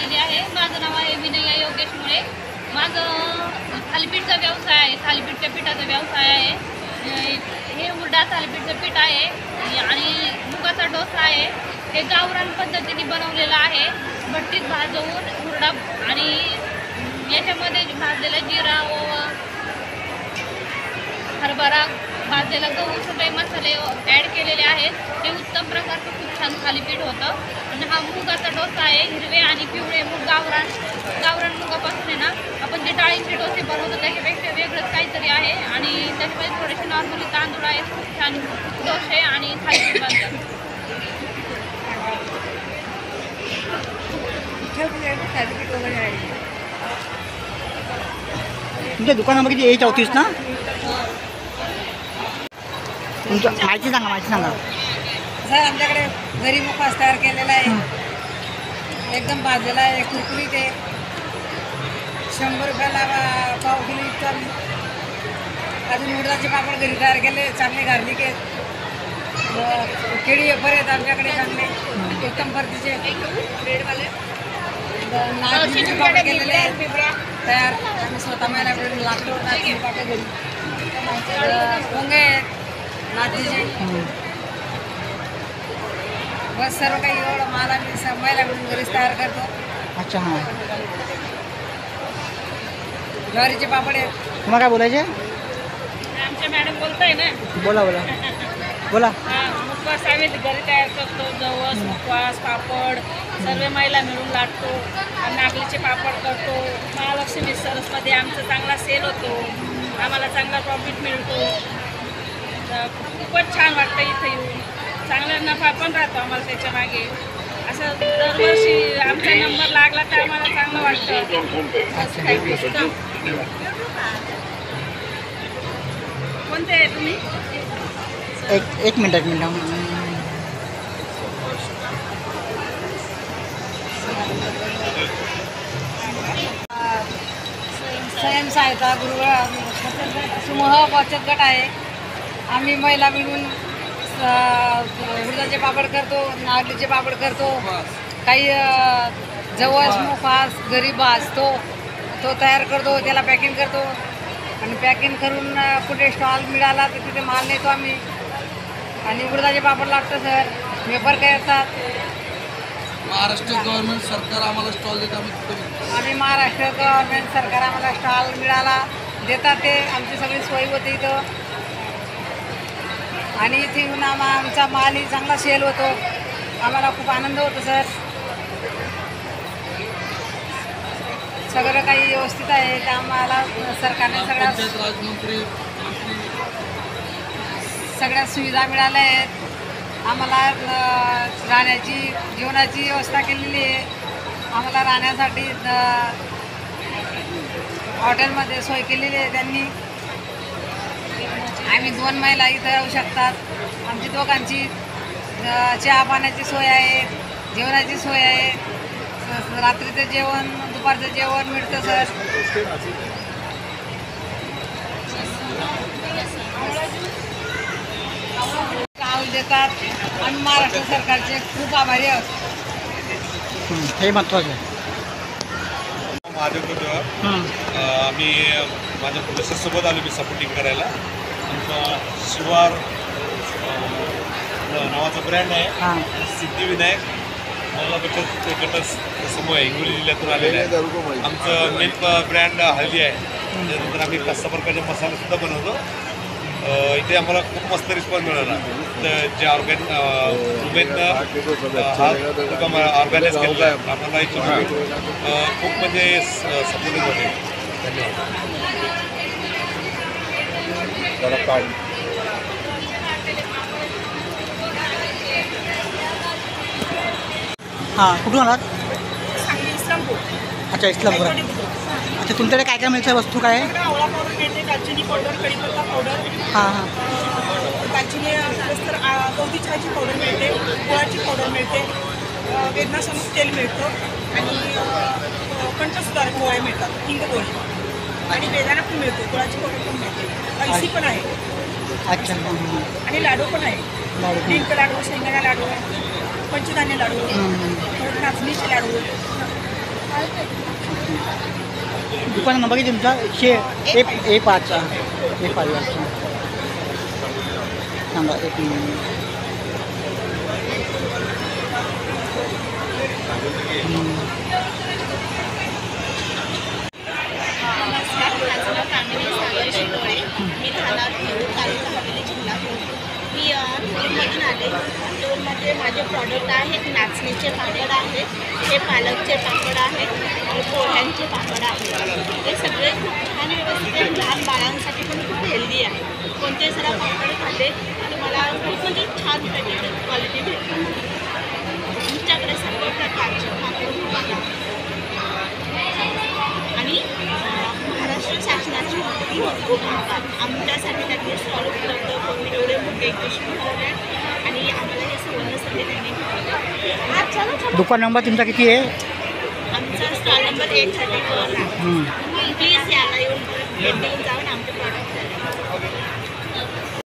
आलेली आहे। माझं नाव आहे विनया योगेश मुळे। माझं थालीपीठचा व्यवसाय आहे, थालीपीठच्या पिठाचा व्यवसाय आहे। हे हुरडा थालीपीठचं पीठ आहे आणि मुगाचा डोसा आहे। हे गावरान पद्धतीने बनवलेलं आहे। भट्टीत भाजवून हुरडा आणि याच्यामध्ये भाजलेला जिरा, ओवा, हरभरा, भाजलेला गहू सगळे मसाले ॲड केलेले आहेत। हे उत्तम प्रकारचं खूप छान थालीपीठ होतं। आणि हा मुगाचा डोसा आहे। हिरवे आणि पिवळे मूग, गावरान मुगापासून आहे ना आपण जे डाळीचे डोसे बनवतो त्याच्यापेक्षा वेगळंच काहीतरी आहे। आणि त्याच्यामध्ये थोडेसे नॉर्मली तांदूळ आहे। खूप छान डोसे आणि थालीपीठ बनतात। तुमच्या दुकानामध्ये A34 ना? तुमचं माहिती सांगा। सर आमच्याकडे घरी मुखवास तयार केलेला आहे। एकदम भाजलेला आहे, कुरकुरीत आहे। 100 रुपयाला पाव किलो इतका। अजून उडदाचे पापड घरी तयार केले, चांगले गार्लिक आहेत। केळी वेफर आहेत आमच्याकडे चांगले उत्तम प्रतीचे। नाचणीचे पापड केलेले आहेत तयार, आम्ही स्वतः महिला मिळून लागतो। नाचणी पापड घरी पोंगे आहेत नाचणीचे। बस सर्व काही एवढं माल आम्ही महिला मिळून घरीच तयार करतो। अच्छा, हां। ज्वारीचे पापड आहेत। तुम्हाला काय बोलायचे? आमच्या मॅडम बोलताय ना? बोला मुखवास आम्ही घरी तयार करतो। जवस, मुखवास, पापड सर्व महिला मिळून लाटतो। नागलीचे पापड करतो। महालक्ष्मी सरसमध्ये आमचा चांगला सेल होतो, आम्हाला चांगला प्रॉफिट मिळतो। खूपच छान वाटतं इथं येऊन, चांगला नफा पण राहतो आम्हाला त्याच्या मागे। असं दरवर्षी आमचा नंबर लागला तर आम्हाला चांगलं वाटतं। कोणते आहे तुम्ही? एक मिनिट स्वयंसहायता गृह समूह बचत गट आहे। आम्ही महिला मिळून उडदाचे पापड करतो, नागलीचे पापड करतो। काही जवस मुखवास घरी भाजतो, तो तयार करतो, त्याला पॅकिंग करतो आणि पॅकिंग करून कुठे स्टॉल मिळाला तर तिथे माल नेतो आम्ही। आणि उडदाचे पापड लागतं सर, वेफर करतात। महाराष्ट्र गव्हर्नमेंट सरकार आम्हाला स्टॉल देतात। आम्ही महाराष्ट्र गव्हर्नमेंट सरकार आम्हाला स्टॉल मिळाला देतात, ते आमची सगळी सोय होते इथं। आणि इथे येऊन आमचा मालही चांगला सेल होतो, आम्हाला खूप आनंद होतो सर। सगळं काही व्यवस्थित आहे, ते आम्हाला सरकारने सगळ्या सुविधा मिळाल्या आहेत। आम्हाला राहण्याची जेवणाची व्यवस्था केलेली आहे। आम्हाला राहण्यासाठी हॉटेलमध्ये सोय केलेली आहे त्यांनी। आम्ही 2 महिला इथं येऊ शकतात। आमची दोघांची चहा पाण्याची सोय आहे, जेवणाची सोय आहे। रात्रीचं जेवण, दुपारचं जेवण मिळतं सर। गाव देतात। आम्ही महाराष्ट्र सरकारचे खूप आभारी आहोत। हे महत्त्वाचं आहे। आम्ही माझ्या प्रोफेसरसोबत आलो मी सपोर्टिंग करायला। आमचा शिवार नावाचा ब्रँड आहे, सिद्धिविनायक महिला बचत गट समूह आहे, हिंगोली जिल्ह्यातून आलेला आहे। आमचं मेन ब्रँड हळदी आहे। त्यानंतर आम्ही कच्चा प्रकारचे मसालेसुद्धा बनवतो। इथे आम्हाला खूप मस्त रिस्पॉन्स मिळाला। तर जे वुमेननं हा ऑर्गनाईज केलेला आहे, आम्हाला याच्यामध्ये खूप म्हणजे सपोर्टिंग होते। धन्यवाद। हां, कुठून आलात? इस्लामपूर। अच्छा, इस्लामपूर। अच्छा, तुमच्याकडे काय काय मिळतं? वस्तू काय आहे? आवळा पावडर मिळते, दालचिनी पावडर, कढीपत्ता पावडर, हां दालचिनी तर गवती चहाची पावडर मिळते, गुळाची पावडर मिळते, वेदनासमूह तेल मिळतं आणि कंठसुधारक गोळ्या मिळतात, हिंग गोळी आणि बेदाणा पण मिळतो, गुळाची पावडर पण मिळते, ऐसी पण आहे। अच्छा, आणि लाडू पण आहे, डिंक लाडू, शेंगदाणा लाडू, पंचधान्य लाडू, नाचणीचे लाडू, दुकान नंबर किती तुमचा A5 अच्छा सांगा एक मिनिट. नमस्कार, माझं नाव कामिनी सागर शिंदोळे. मी राहणार थरूर, तालुका हवेली, जिल्हा पुणे. मी थरूरमधून आले. थरूरमध्ये माझे प्रॉडक्ट आहेत. नाचणीचे पापड आहेत, हे पालकचे पापड आहेत आणि पोह्यांचे पापड आहेत. हे सगळे खूप छान व्यवस्थित आहे. लहान बाळांसाठी पण खूप हेल्दी आहे. कोणते जरा पापड खाल्ले तुम्हाला खूप म्हणजे छान क्वालिटी भेटते. तुमच्याकडे सर्व प्रकारचे पापड आहेत आणि महाराष्ट्र शासनाची आमच्यासाठी त्यांनी स्टॉल उपलब्ध करून एवढे मोठे कृषी आहेत आणि आम्हाला हे सुवर्ण संधी त्यांनी दुकान नंबर तुमचा किती आहे? आमचा स्टॉल नंबर 834 आहे. प्लीज याला येऊन भेट देऊन जाऊन आमचे प्रॉडक्ट